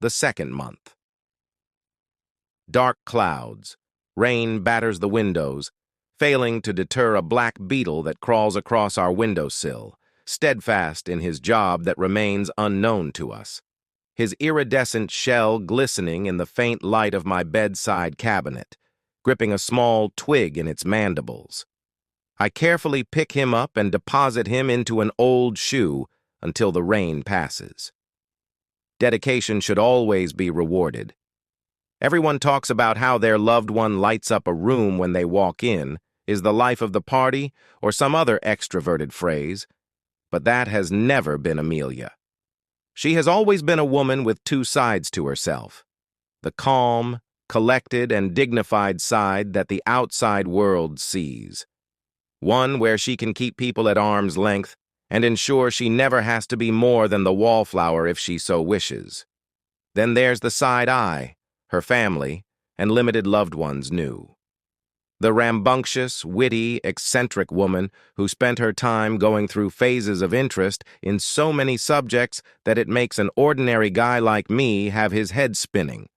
the second month. Dark clouds. Rain batters the windows, failing to deter a black beetle that crawls across our windowsill, steadfast in his job that remains unknown to us. His iridescent shell glistening in the faint light of my bedside cabinet, gripping a small twig in its mandibles. I carefully pick him up and deposit him into an old shoe until the rain passes. Dedication should always be rewarded. Everyone talks about how their loved one lights up a room when they walk in, is the life of the party, or some other extroverted phrase, but that has never been Amelia. She has always been a woman with two sides to herself: the calm, collected, and dignified side that the outside world sees. One where she can keep people at arm's length and ensure she never has to be more than the wallflower if she so wishes. Then there's the side her family, and limited loved ones knew. The rambunctious, witty, eccentric woman who spent her time going through phases of interest in so many subjects that it makes an ordinary guy like me have his head spinning.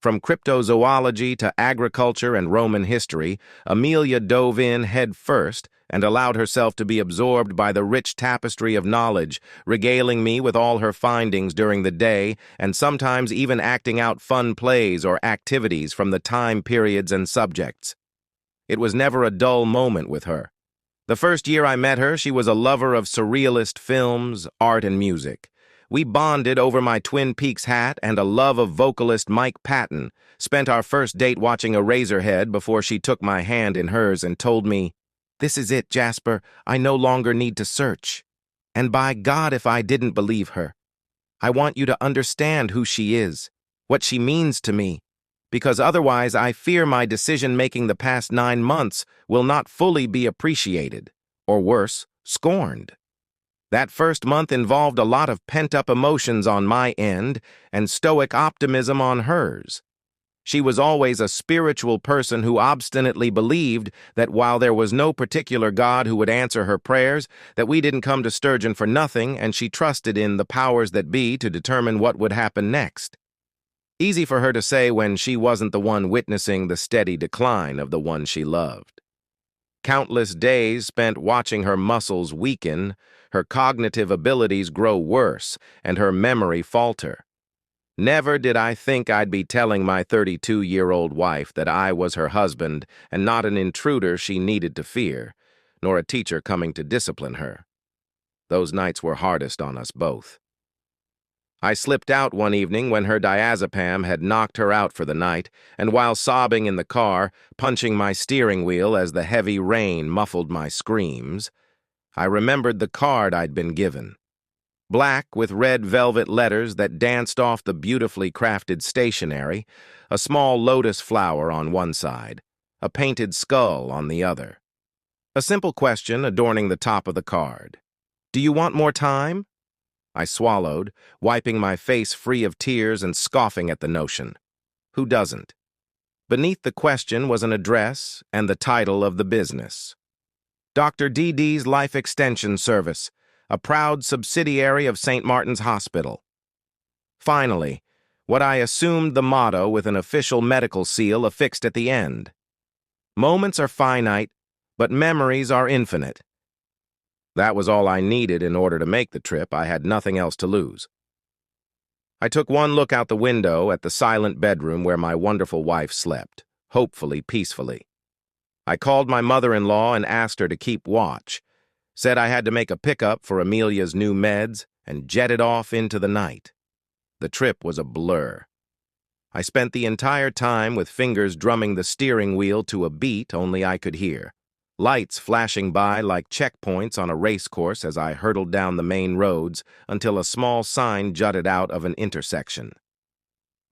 From cryptozoology to agriculture and Roman history, Amelia dove in head first and allowed herself to be absorbed by the rich tapestry of knowledge, regaling me with all her findings during the day and sometimes even acting out fun plays or activities from the time periods and subjects. It was never a dull moment with her. The first year I met her, she was a lover of surrealist films, art, and music. We bonded over my Twin Peaks hat and a love of vocalist Mike Patton, spent our first date watching Eraserhead before she took my hand in hers and told me, "This is it, Jasper. I no longer need to search." And by God, if I didn't believe her. I want you to understand who she is, what she means to me, because otherwise I fear my decision-making the past 9 months will not fully be appreciated, or worse, scorned. That first month involved a lot of pent-up emotions on my end and stoic optimism on hers. She was always a spiritual person who obstinately believed that while there was no particular God who would answer her prayers, that we didn't come to Sturgeon for nothing, and she trusted in the powers that be to determine what would happen next. Easy for her to say when she wasn't the one witnessing the steady decline of the one she loved. Countless days spent watching her muscles weaken, her cognitive abilities grow worse, and her memory falter. Never did I think I'd be telling my 32-year-old wife that I was her husband and not an intruder she needed to fear, nor a teacher coming to discipline her. Those nights were hardest on us both. I slipped out one evening when her diazepam had knocked her out for the night, and while sobbing in the car, punching my steering wheel as the heavy rain muffled my screams, I remembered the card I'd been given. Black with red velvet letters that danced off the beautifully crafted stationery, a small lotus flower on one side, a painted skull on the other. A simple question adorning the top of the card. "Do you want more time?" I swallowed, wiping my face free of tears and scoffing at the notion. Who doesn't? Beneath the question was an address and the title of the business. Dr. DD's Life Extension Service, a proud subsidiary of St. Martin's Hospital. Finally, what I assumed the motto with an official medical seal affixed at the end. Moments are finite, but memories are infinite. That was all I needed in order to make the trip. I had nothing else to lose. I took one look out the window at the silent bedroom where my wonderful wife slept, hopefully peacefully. I called my mother-in-law and asked her to keep watch, said I had to make a pickup for Amelia's new meds, and jetted off into the night. The trip was a blur. I spent the entire time with fingers drumming the steering wheel to a beat only I could hear. Lights flashing by like checkpoints on a race course as I hurtled down the main roads until a small sign jutted out of an intersection.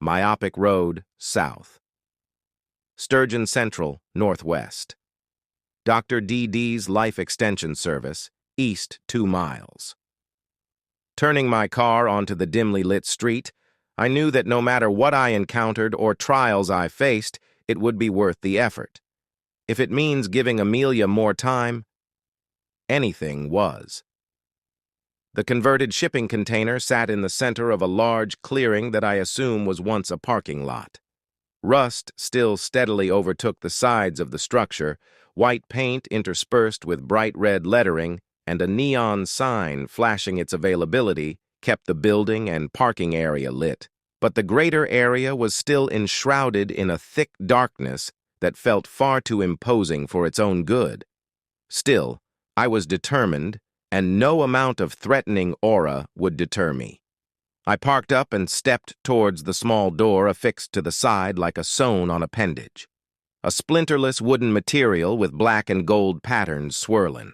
Myopic Road, south. Sturgeon Central, northwest. Dr. DD's Life Extension Service, east 2 miles. Turning my car onto the dimly lit street, I knew that no matter what I encountered or trials I faced, it would be worth the effort. If it means giving Amelia more time, anything was. The converted shipping container sat in the center of a large clearing that I assume was once a parking lot. Rust still steadily overtook the sides of the structure, white paint interspersed with bright red lettering, and a neon sign flashing its availability kept the building and parking area lit. But the greater area was still enshrouded in a thick darkness that felt far too imposing for its own good. Still, I was determined, and no amount of threatening aura would deter me. I parked up and stepped towards the small door affixed to the side like a sewn on appendage. A splinterless wooden material with black and gold patterns swirling.